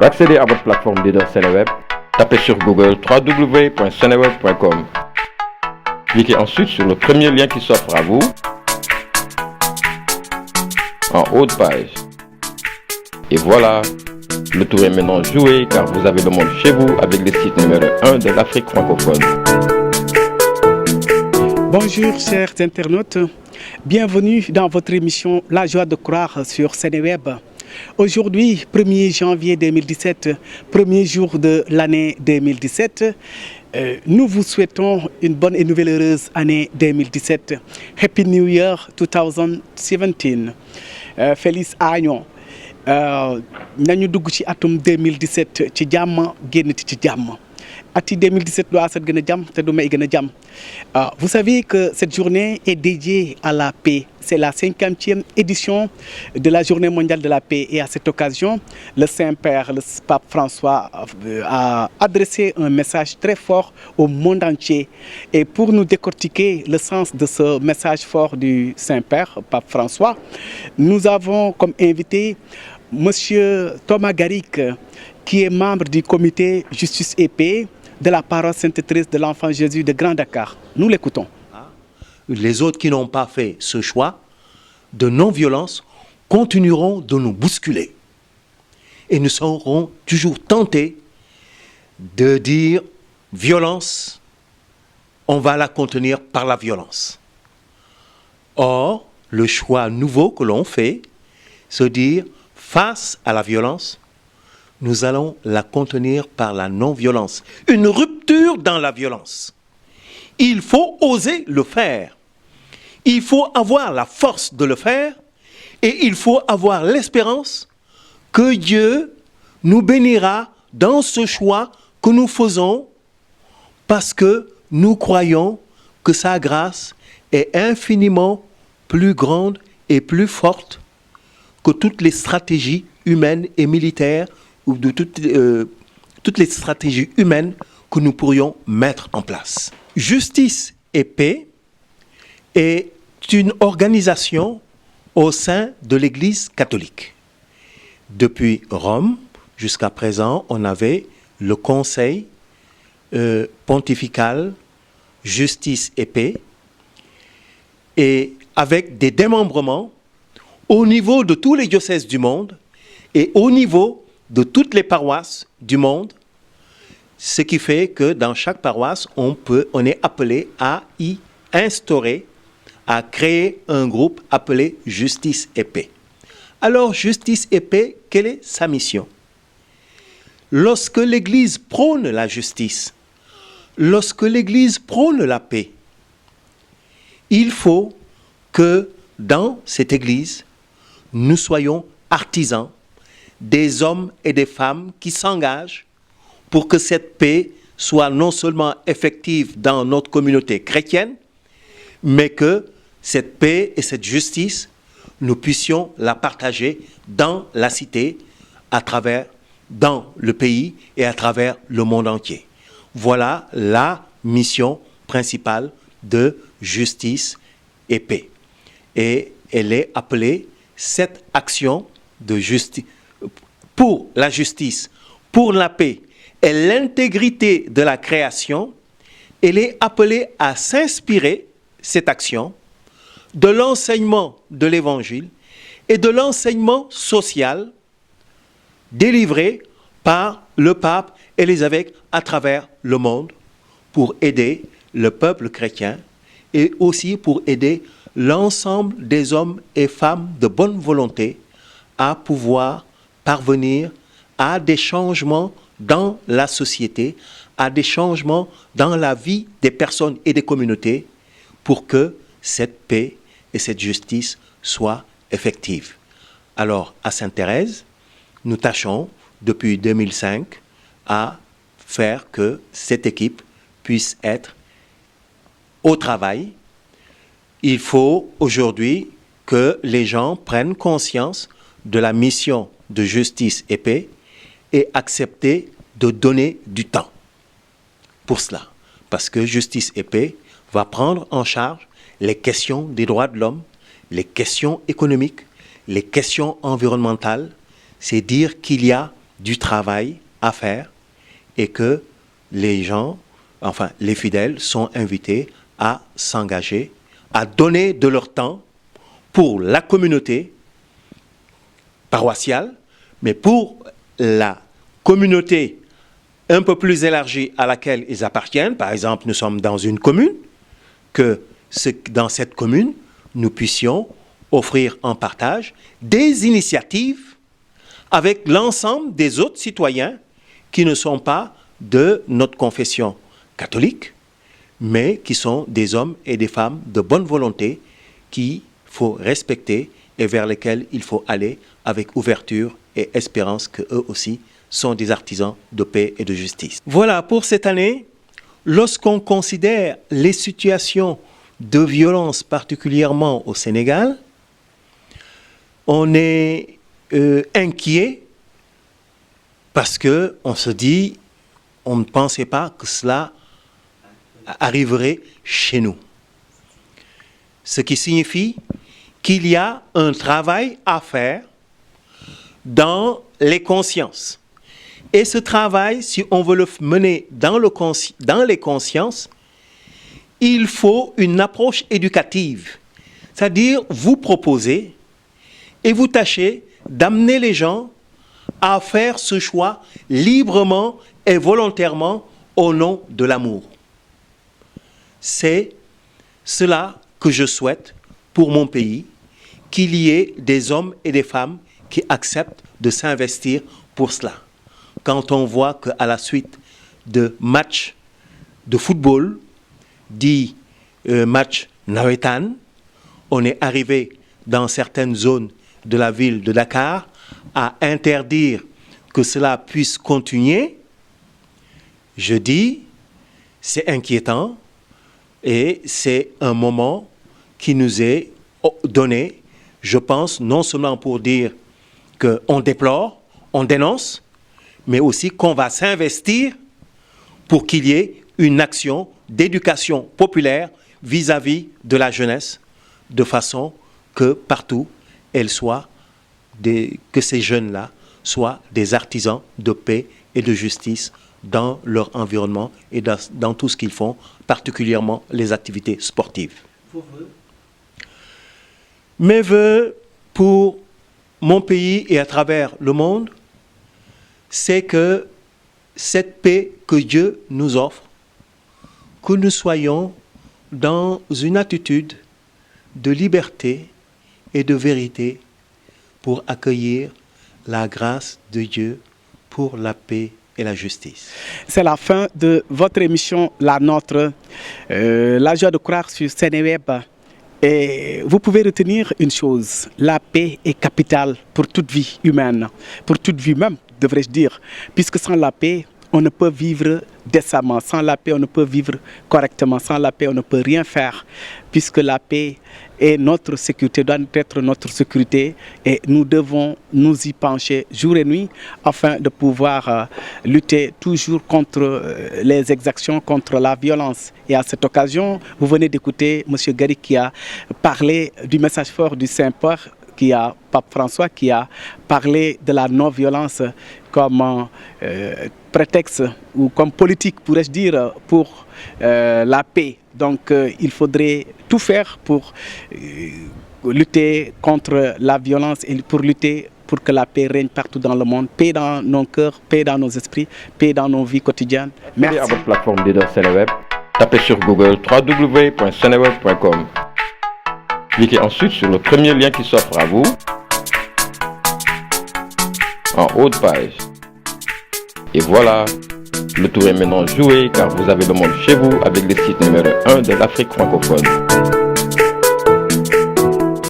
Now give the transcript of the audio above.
d'accéder à votre plateforme leader Seneweb, tapez sur Google www.seneweb.com. Cliquez ensuite sur le premier lien qui s'offre à vous en haut de page. Et voilà, le tour est maintenant joué car vous avez le monde chez vous avec le site numéro 1 de l'Afrique francophone. Bonjour chers internautes, bienvenue dans votre émission La joie de croire sur Seneweb. Aujourd'hui, 1er janvier 2017, premier jour de l'année 2017, nous vous souhaitons une bonne et nouvelle heureuse année 2017. Happy New Year 2017. Feliz año. Nañu dugg ci atum 2017 ci jàmm génn ci jàmm. Ati 2017 doit être gën a jàmm te du may gën a jàmm. Vous savez que cette journée est dédiée à la paix. C'est la 50e édition de la Journée mondiale de la paix. Et à cette occasion, le Saint-Père, le pape François, a adressé un message très fort au monde entier. Et pour nous décortiquer le sens de ce message fort du Saint-Père, pape François, nous avons comme invité Monsieur Thomas Garrick, qui est membre du comité Justice et Paix de la paroisse Sainte-Thérèse de l'Enfant Jésus de Grand Dakar. Nous l'écoutons. Les autres qui n'ont pas fait ce choix de non-violence continueront de nous bousculer. Et nous serons toujours tentés de dire violence, on va la contenir par la violence. Or, le choix nouveau que l'on fait, c'est de dire face à la violence, nous allons la contenir par la non-violence. Une rupture dans la violence. Il faut oser le faire. Il faut avoir la force de le faire et il faut avoir l'espérance que Dieu nous bénira dans ce choix que nous faisons parce que nous croyons que sa grâce est infiniment plus grande et plus forte que toutes les stratégies humaines et militaires ou de toutes les stratégies humaines que nous pourrions mettre en place. Justice et paix est une organisation au sein de l'Église catholique. Depuis Rome, jusqu'à présent, on avait le Conseil pontifical Justice et paix, et avec des démembrements au niveau de tous les diocèses du monde et au niveau de toutes les paroisses du monde, ce qui fait que dans chaque paroisse, on est appelé à y instaurer, à créer un groupe appelé Justice et Paix. Alors, Justice et Paix, quelle est sa mission? Lorsque l'Église prône la justice, lorsque l'Église prône la paix, il faut que dans cette Église, nous soyons artisans, des hommes et des femmes qui s'engagent pour que cette paix soit non seulement effective dans notre communauté chrétienne, mais que cette paix et cette justice, nous puissions la partager dans la cité, dans le pays et à travers le monde entier. Voilà la mission principale de Justice et Paix. Et elle est appelée cette action de justice pour la justice, pour la paix et l'intégrité de la création. Elle est appelée à s'inspirer, cette action, de l'enseignement de l'Évangile et de l'enseignement social délivré par le pape et les évêques à travers le monde pour aider le peuple chrétien et aussi pour aider l'ensemble des hommes et femmes de bonne volonté à pouvoir parvenir à des changements dans la société, à des changements dans la vie des personnes et des communautés pour que cette paix et cette justice soient effectives. Alors, à Sainte-Thérèse, nous tâchons depuis 2005 à faire que cette équipe puisse être au travail. Il faut aujourd'hui que les gens prennent conscience de la mission de justice et paix et accepter de donner du temps pour cela. Parce que justice et paix va prendre en charge les questions des droits de l'homme, les questions économiques, les questions environnementales. C'est dire qu'il y a du travail à faire et que les gens, enfin les fidèles, sont invités à s'engager, à donner de leur temps pour la communauté paroissiale, mais pour la communauté un peu plus élargie à laquelle ils appartiennent. Par exemple, nous sommes dans une commune, que dans cette commune, nous puissions offrir en partage des initiatives avec l'ensemble des autres citoyens qui ne sont pas de notre confession catholique, mais qui sont des hommes et des femmes de bonne volonté qu'il faut respecter et vers lesquels il faut aller avec ouverture et espérance qu'eux aussi sont des artisans de paix et de justice. Voilà, pour cette année, lorsqu'on considère les situations de violence, particulièrement au Sénégal, on est inquiet parce qu'on se dit, on ne pensait pas que cela arriverait chez nous. Ce qui signifie qu'il y a un travail à faire dans les consciences. Et ce travail, si on veut le mener dans les consciences, il faut une approche éducative. C'est-à-dire, vous proposez et vous tâchez d'amener les gens à faire ce choix librement et volontairement au nom de l'amour. C'est cela que je souhaite pour mon pays, qu'il y ait des hommes et des femmes qui acceptent de s'investir pour cela. Quand on voit qu'à la suite de matchs de football, dit match nawetan, on est arrivé dans certaines zones de la ville de Dakar à interdire que cela puisse continuer, je dis, c'est inquiétant et c'est un moment qui nous est donné, je pense, non seulement pour dire qu'on déplore, on dénonce, mais aussi qu'on va s'investir pour qu'il y ait une action d'éducation populaire vis-à-vis de la jeunesse, de façon que partout, que ces jeunes-là soient des artisans de paix et de justice dans leur environnement et dans tout ce qu'ils font, particulièrement les activités sportives. Vos vœux? Mes vœux pour mon pays et à travers le monde, c'est que cette paix que Dieu nous offre, que nous soyons dans une attitude de liberté et de vérité pour accueillir la grâce de Dieu pour la paix et la justice. C'est la fin de votre émission, la nôtre, La joie de croire sur Seneweb. Et vous pouvez retenir une chose, la paix est capitale pour toute vie humaine, pour toute vie même, devrais-je dire, puisque sans la paix, on ne peut vivre décemment, sans la paix, on ne peut vivre correctement, sans la paix, on ne peut rien faire, puisque la paix est notre sécurité, doit être notre sécurité, et nous devons nous y pencher jour et nuit afin de pouvoir lutter toujours contre les exactions, contre la violence. Et à cette occasion, vous venez d'écouter M. Gary qui a parlé du message fort du Saint-Père, Pape François, qui a parlé de la non-violence comme prétexte ou comme politique, pourrais-je dire, pour la paix. Donc il faudrait tout faire pour lutter contre la violence et pour lutter pour que la paix règne partout dans le monde. Paix dans nos cœurs, paix dans nos esprits, paix dans nos vies quotidiennes. Merci. À votre plateforme leader Seneweb, tapez sur Google www.seneweb.com. Cliquez ensuite sur le premier lien qui s'offre à vous en haut de page. Et voilà, le tour est maintenant joué car vous avez le monde chez vous avec le site numéro 1 de l'Afrique francophone.